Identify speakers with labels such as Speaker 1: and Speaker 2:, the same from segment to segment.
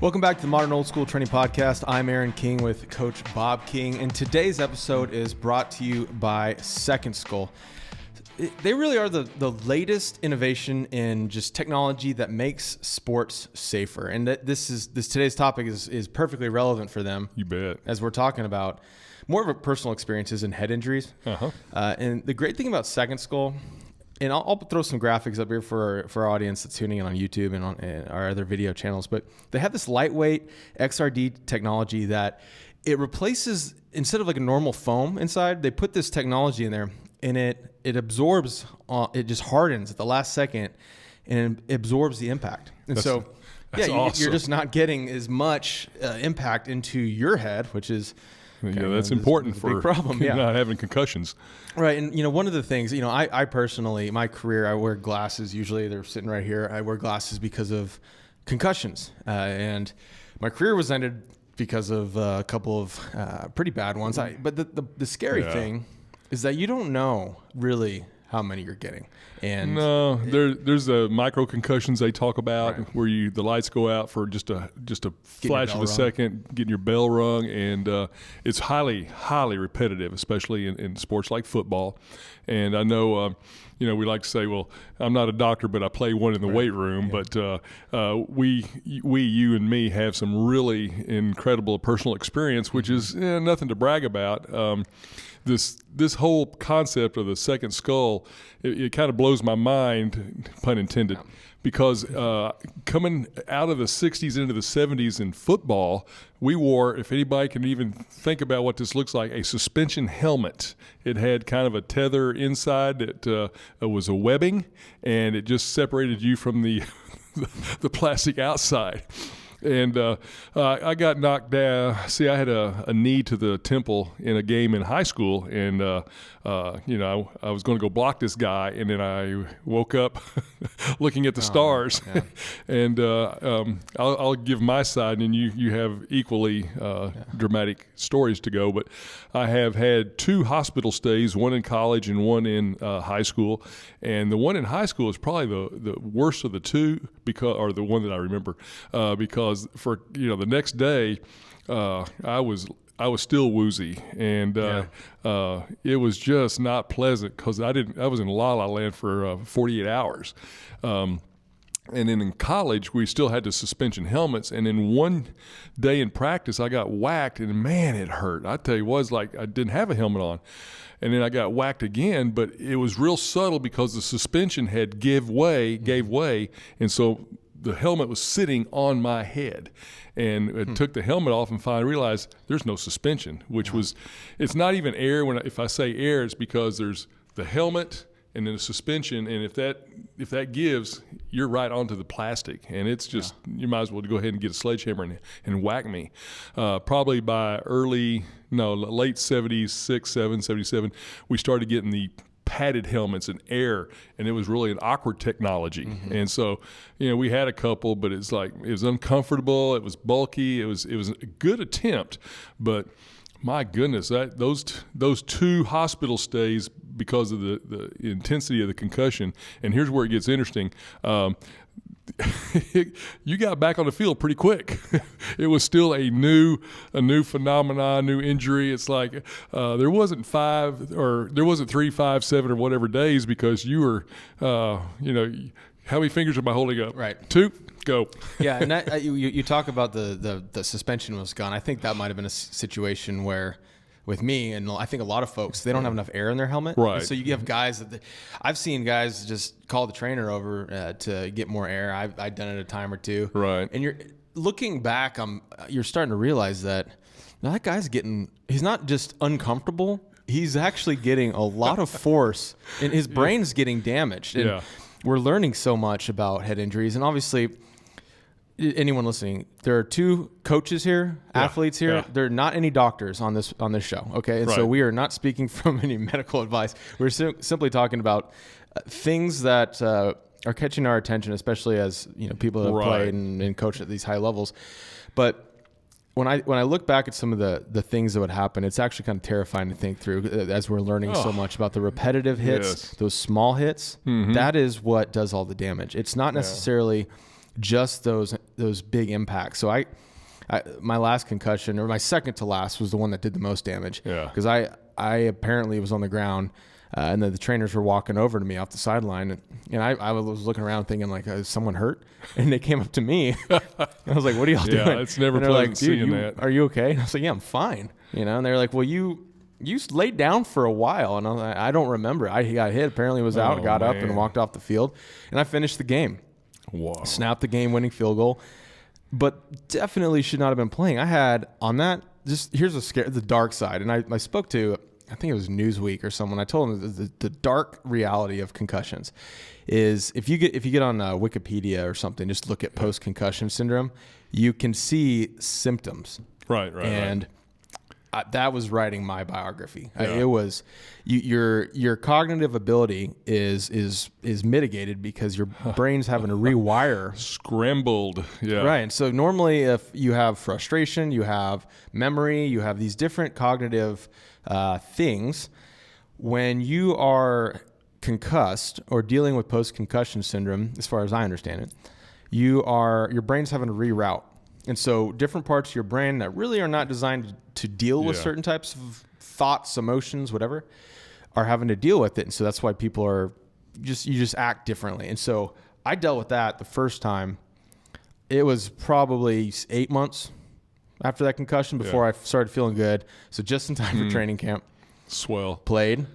Speaker 1: Welcome back to the Modern Old School Training Podcast. I'm Aaron King with Coach Bob King, and today's episode is brought to you by Second Skull. They really are the latest innovation in just technology that makes sports safer, and today's topic is perfectly relevant for them.
Speaker 2: You bet.
Speaker 1: As we're talking about more of a personal experiences and head injuries. And the great thing about Second Skull, and I'll throw some graphics up here for our audience that's tuning in on YouTube and on our other video channels, but they have this lightweight XRD technology that it replaces, instead of like a normal foam inside, they put this technology in there and it absorbs, it just hardens at the last second and it absorbs the impact. And
Speaker 2: That's awesome.
Speaker 1: You're just not getting as much impact into your head, which is
Speaker 2: that's important for
Speaker 1: problem,
Speaker 2: not having concussions.
Speaker 1: Right. And, one of the things, I personally, my career, I wear glasses. Usually they're sitting right here. I wear glasses because of concussions. And my career was ended because of a couple of pretty bad ones. But the scary thing is that you don't know really how many you're getting. And
Speaker 2: no, there's the micro concussions they talk about, right, where the lights go out for just a flash of a second, getting your bell rung, and it's highly repetitive, especially in sports like football. And I know we like to say, well, I'm not a doctor, but I play one in the weight room. Yeah. But you and me have some really incredible personal experience, which is nothing to brag about. This whole concept of the Second Skull, it kind of blows my mind, pun intended, because coming out of the 60s into the 70s in football, we wore, if anybody can even think about what this looks like, a suspension helmet. It had kind of a tether inside that was a webbing, and it just separated you from the the plastic outside. And I got knocked down. See, I had a knee to the temple in a game in high school, and I was going to go block this guy, and then I woke up looking at the stars. Yeah. And I'll give my side, and you have equally dramatic stories to go. But I have had 2 hospital stays, one in college and one in high school. And the one in high school is probably the worst of the 2, or the one that I remember, because for the next day I was still woozy, and it was just not pleasant because I was in La La Land for 48 hours. And then in college, we still had the suspension helmets. And in one day in practice, I got whacked, and man, it hurt. I tell you, it was like I didn't have a helmet on. And then I got whacked again, but it was real subtle because the suspension had gave way. And so the helmet was sitting on my head, and it took the helmet off and finally realized there's no suspension, which was, it's not even air. If I say air, it's because there's the helmet and then the suspension, and if that gives, you're right onto the plastic, and it's just you might as well go ahead and get a sledgehammer and whack me. Probably by late 70s, 6, 7, 77, we started getting the padded helmets and air, and it was really an awkward technology. And so we had a couple, but it was uncomfortable, it was bulky, it was a good attempt, but my goodness, those 2 hospital stays because of the intensity of the concussion. And here's where it gets interesting. You got back on the field pretty quick. It was still a new phenomenon, new injury. It's like there wasn't 3, 5, 7 or whatever days, because you were, how many fingers am I holding up?
Speaker 1: Right.
Speaker 2: 2, go.
Speaker 1: Yeah, and that, you talk about the suspension was gone. I think that might have been a situation where, with me, and I think a lot of folks, they don't have enough air in their helmet.
Speaker 2: Right.
Speaker 1: And so you have guys I've seen guys just call the trainer over to get more air. I've done it a time or 2.
Speaker 2: Right.
Speaker 1: And you're looking back, you're starting to realize that that guy's he's not just uncomfortable, he's actually getting a lot of force, and his brain's getting damaged. And we're learning so much about head injuries, and obviously, anyone listening, there are 2 coaches here, athletes here. Yeah. There are not any doctors on this show, okay? And so we are not speaking from any medical advice. We're simply talking about things that are catching our attention, especially as people that have played and coached at these high levels. But when I look back at some of the things that would happen, it's actually kind of terrifying to think through, as we're learning so much about the repetitive hits, those small hits. That is what does all the damage. It's not necessarily just those those big impacts. So my last concussion, or my second to last, was the one that did the most damage.
Speaker 2: Yeah.
Speaker 1: Because I apparently was on the ground, and then the trainers were walking over to me off the sideline, and I was looking around thinking, like, is someone hurt? And they came up to me. And I was like, what are y'all doing?
Speaker 2: Yeah, it's never
Speaker 1: and they're
Speaker 2: pleasant
Speaker 1: like, dude,
Speaker 2: seeing that.
Speaker 1: Are you okay? And I was like, yeah, I'm fine. And they're like, well, you laid down for a while. And I was like, I don't remember. He got hit, apparently was out, got up and walked off the field. And I finished the game.
Speaker 2: Wow.
Speaker 1: Snapped the game-winning field goal. But definitely should not have been playing. I had on that, here's the dark side. And I spoke to, I think it was Newsweek or someone. I told them the dark reality of concussions is if you get on Wikipedia or something, just look at post-concussion syndrome, you can see symptoms.
Speaker 2: Right.
Speaker 1: And that was writing my biography.
Speaker 2: Yeah.
Speaker 1: It was your cognitive ability is mitigated because your brain's having to rewire.
Speaker 2: Scrambled. Yeah.
Speaker 1: Right. And so normally if you have frustration, you have memory, you have these different cognitive things, when you are concussed or dealing with post-concussion syndrome, as far as I understand it, your brain's having to reroute. And so different parts of your brain that really are not designed to deal with certain types of thoughts, emotions, whatever, are having to deal with it. And so that's why people are you just act differently. And so I dealt with that the first time. It was probably 8 months after that concussion before I started feeling good. So just in time for training camp.
Speaker 2: Swell.
Speaker 1: Played.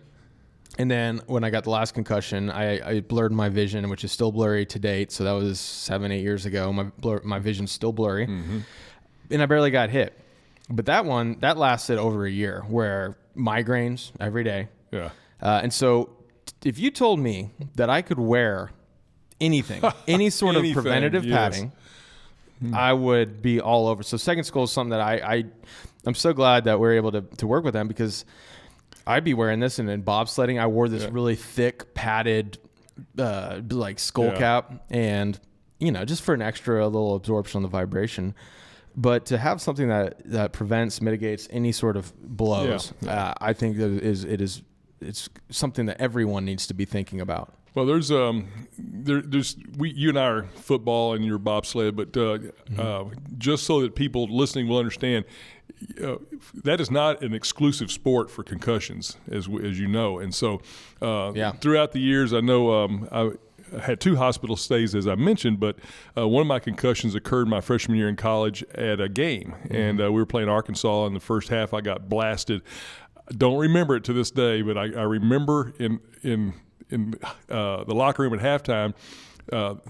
Speaker 1: And then when I got the last concussion, I blurred my vision, which is still blurry to date. So that was 7-8 years ago. My vision's still blurry. Mm-hmm. And I barely got hit. But that lasted over a year, where migraines every day.
Speaker 2: Yeah.
Speaker 1: And so if you told me that I could wear anything, any sort of preventative padding, I would be all over. So Second Skull is something that I'm so glad that we're able to work with them, because I'd be wearing this, and in bobsledding, I wore this really thick padded, like skull cap, and just for an extra little absorption on the vibration. But to have something that prevents, mitigates any sort of blows, I think that it's something that everyone needs to be thinking about.
Speaker 2: Well, there's you and I are football and you're bobsled, but just so that people listening will understand, that is not an exclusive sport for concussions, as you know. And so throughout the years, I know I had 2 hospital stays, as I mentioned, but one of my concussions occurred my freshman year in college at a game. And we were playing Arkansas. In the first half, I got blasted. I don't remember it to this day, but I remember in the locker room at halftime,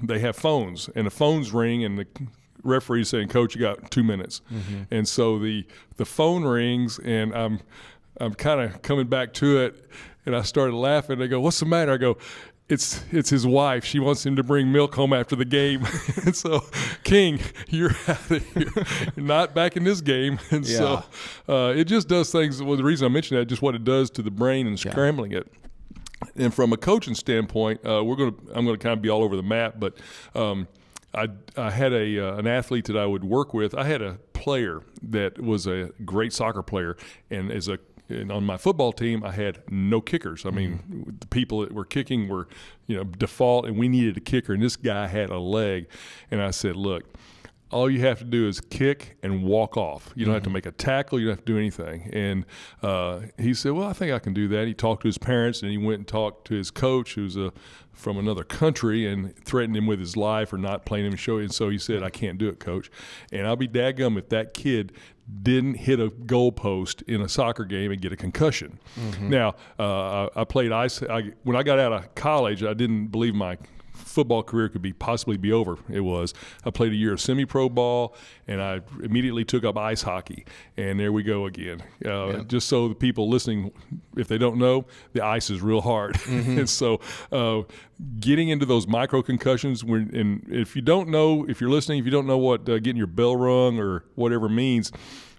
Speaker 2: they have phones, and the phones ring, and the referee's saying, "Coach, you got 2 minutes." Mm-hmm. And so the phone rings, and I'm kind of coming back to it, and I started laughing. They go, "What's the matter?" I go, It's his wife. She wants him to bring milk home after the game." And so, King, you're out of here. You're not back in this game. And so it just does things. Well, the reason I mentioned that, just what it does to the brain and scrambling it. And from a coaching standpoint, I'm going to kind of be all over the map, but I had an athlete that I would work with. I had a player that was a great soccer player, and on my football team, I had no kickers. I mean, the people that were kicking were, default, and we needed a kicker, and this guy had a leg. And I said, "Look, all you have to do is kick and walk off. You don't have to make a tackle. You don't have to do anything." And he said, "Well, I think I can do that." He talked to his parents, and he went and talked to his coach, who's from another country, and threatened him with his life for not playing him and showing. And so he said, "I can't do it, Coach." And I'll be dadgum if that kid didn't hit a goalpost in a soccer game and get a concussion. Mm-hmm. Now, I played ice. When I got out of college, I didn't believe my football career could possibly be over. It was. I played a year of semi-pro ball, and I immediately took up ice hockey. And there we go again. Just so the people listening, if they don't know, the ice is real hard. Mm-hmm. And so getting into those micro concussions, and if you don't know, if you're listening, if you don't know what getting your bell rung or whatever means,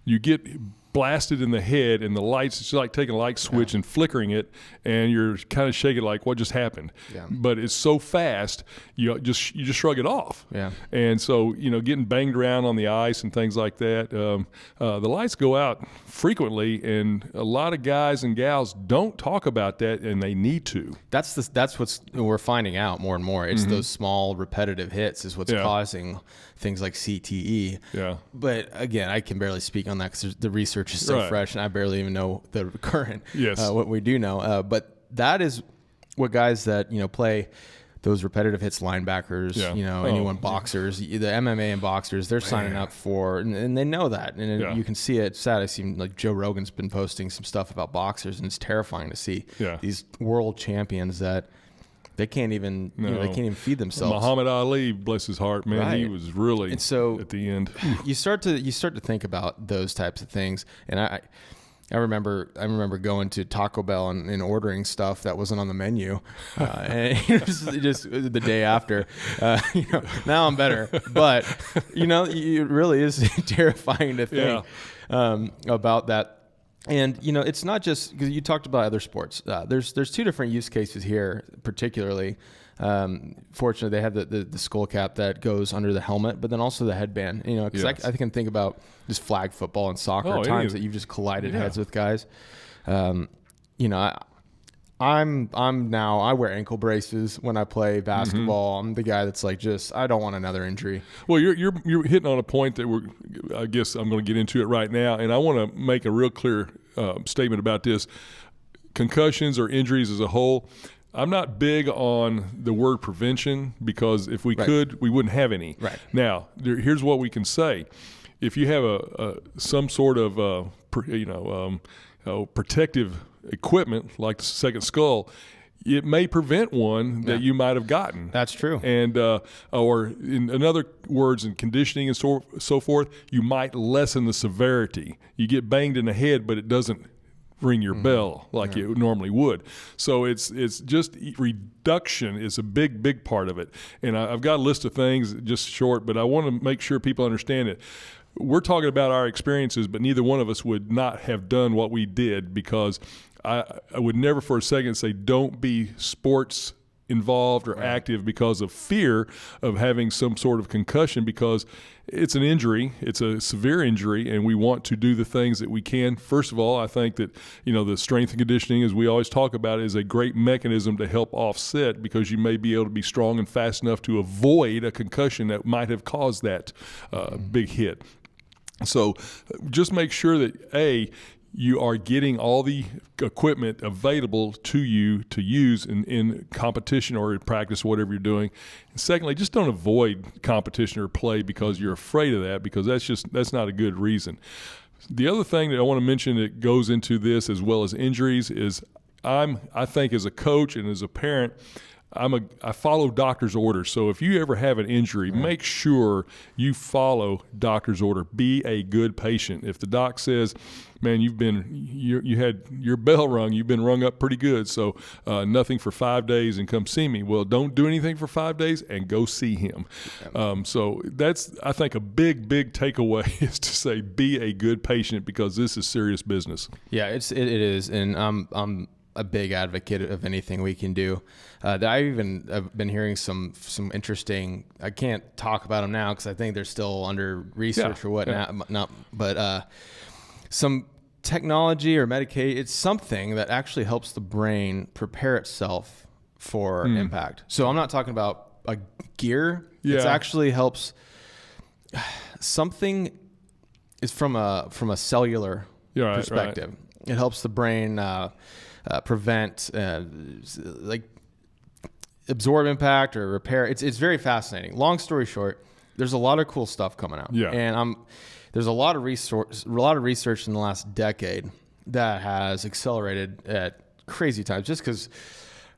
Speaker 2: you get blasted in the head, and the lights, it's like taking a light switch and flickering it, and you're kind of shaking like, what just happened?
Speaker 1: Yeah.
Speaker 2: But it's so fast, you just shrug it off.
Speaker 1: Yeah.
Speaker 2: And so, getting banged around on the ice and things like that, the lights go out frequently, and a lot of guys and gals don't talk about that, and they need to.
Speaker 1: That's what we're finding out more and more. It's those small repetitive hits is what's causing things like CTE.
Speaker 2: Yeah.
Speaker 1: But again, I can barely speak on that because the research is so fresh, and I barely even know the current, what we do know. But that is what guys that, play those repetitive hits, linebackers, anyone, boxers, the MMA and boxers, they're signing up for, and they know that. And you can see it. It's sad. I've seen like Joe Rogan's been posting some stuff about boxers, and it's terrifying to see these world champions that they can't even, they can't even feed themselves.
Speaker 2: Muhammad Ali, bless his heart, man, he was really, and so at the end.
Speaker 1: you start to think about those types of things. And I remember going to Taco Bell and ordering stuff that wasn't on the menu, and just the day after. Now I'm better, but it really is terrifying to think about that. And it's not just because you talked about other sports. There's two different use cases here, particularly. Fortunately, they have the skull cap that goes under the helmet, but then also the headband. Because I can think about just flag football and soccer times that you've just collided heads with guys. I wear ankle braces when I play basketball. I'm the guy that's like, I don't want another injury.
Speaker 2: Well, you're hitting on a point that I guess I'm going to get into it right now, and I want to make a real clear statement about this. Concussions or injuries as a whole, I'm not big on the word prevention, because if we could, we wouldn't have any.
Speaker 1: Right.
Speaker 2: Now, here's what we can say. If you have some sort of protective equipment like the second skull, it may prevent one that you might have gotten.
Speaker 1: That's true.
Speaker 2: And or in other words, in conditioning and so forth, you might lessen the severity. You get banged in the head, but it doesn't ring your bell like it normally would. So it's just reduction is a big part of it. And I've got a list of things, just short, but I want to make sure people understand it. We're talking about our experiences, but neither one of us would not have done what we did, because I would never for a second say don't be sports involved or active because of fear of having some sort of concussion, because it's an injury, it's a severe injury, and we want to do the things that we can. First of all, I think that the strength and conditioning, as we always talk about, is a great mechanism to help offset, because you may be able to be strong and fast enough to avoid a concussion that might have caused that big hit. So just make sure that you are getting all the equipment available to you to use in competition or in practice, whatever you're doing. And secondly, just don't avoid competition or play because you're afraid of that, because that's not a good reason. The other thing that I want to mention that goes into this, as well as injuries, is I think as a coach and as a parent, I follow doctor's orders. So if you ever have an injury, make sure you follow doctor's order. Be a good patient. If the doc says, man, you had your bell rung, you've been rung up pretty good, so nothing for 5 days and come see me. Well, don't do anything for 5 days and go see him. So that's, I think, a big takeaway is to say be a good patient, because this is serious business.
Speaker 1: Yeah, it is, and I'm a big advocate of anything we can do. I've been hearing some interesting. I can't talk about them now because I think they're still under research or whatnot. But some technology or medication. It's something that actually helps the brain prepare itself for impact. So I'm not talking about a gear. It actually helps. Something is from a cellular perspective. It helps the brain prevent, absorb impact or repair. It's very fascinating. Long story short, there's a lot of cool stuff coming out. Yeah. And there's a lot of research in the last decade that has accelerated at crazy times, just because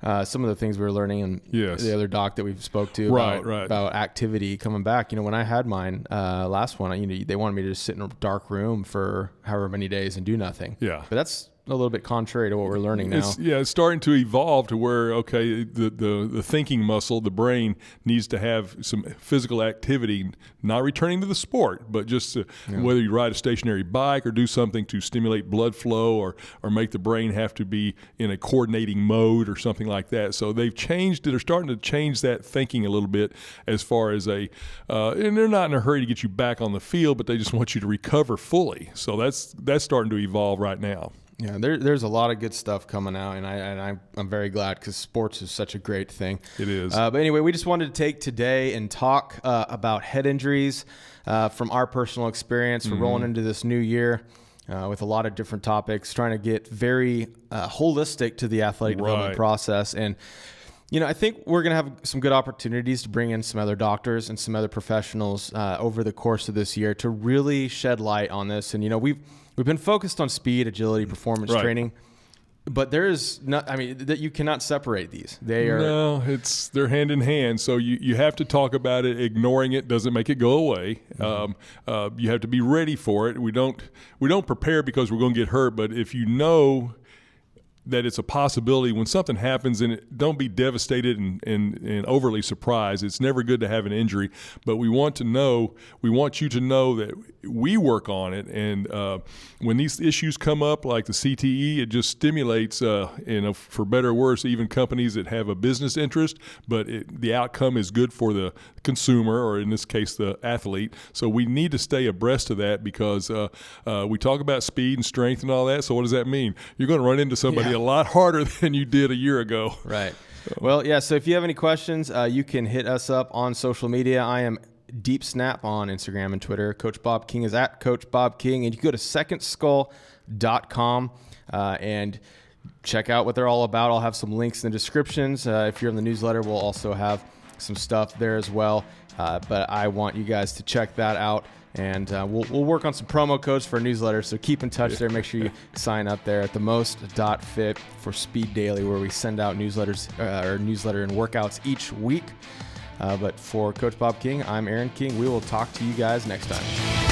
Speaker 1: some of the things we were learning, and the other doc that we spoke to about activity coming back. When I had mine last one, they wanted me to just sit in a dark room for however many days and do nothing. Yeah. But that's a little bit contrary to what we're learning now.
Speaker 2: It's starting to evolve to where, okay, the thinking muscle, the brain, needs to have some physical activity, not returning to the sport, but just whether you ride a stationary bike or do something to stimulate blood flow or make the brain have to be in a coordinating mode or something like that. So they're starting to change that thinking a little bit as far as and they're not in a hurry to get you back on the field, but they just want you to recover fully. So that's starting to evolve right now.
Speaker 1: Yeah, there's a lot of good stuff coming out, and I'm very glad because sports is such a great thing.
Speaker 2: It is.
Speaker 1: But anyway, we just wanted to take today and talk about head injuries from our personal experience. We're rolling into this new year with a lot of different topics, trying to get very holistic to the athletic development process. And I think we're going to have some good opportunities to bring in some other doctors and some other professionals over the course of this year to really shed light on this. And we've been focused on speed, agility, performance training, but there is not. I mean, that you cannot separate these.
Speaker 2: They're hand in hand. So you have to talk about it. Ignoring it doesn't make it go away. You have to be ready for it. We don't prepare because we're going to get hurt. But if you know that it's a possibility when something happens, and don't be devastated and overly surprised. It's never good to have an injury, but we want you to know that we work on it. And when these issues come up, like the CTE, it just stimulates, for better or worse, even companies that have a business interest, but the outcome is good for the consumer, or in this case, the athlete. So we need to stay abreast of that because we talk about speed and strength and all that. So what does that mean? You're going to run into somebody a lot harder than you did a year ago.
Speaker 1: Right. Well, yeah. So if you have any questions, you can hit us up on social media. I am Deep Snap on Instagram and Twitter. Coach Bob King is at Coach Bob King. And you can go to secondskull.com and check out what they're all about. I'll have some links in the descriptions. If you're in the newsletter, we'll also have some stuff there as well. But I want you guys to check that out. And we'll work on some promo codes for a newsletter, so keep in touch there. Make sure you sign up there at themost.fit for Speed Daily, where we send out newsletter and workouts each week. But for Coach Bob King, I'm Aaron King. We will talk to you guys next time.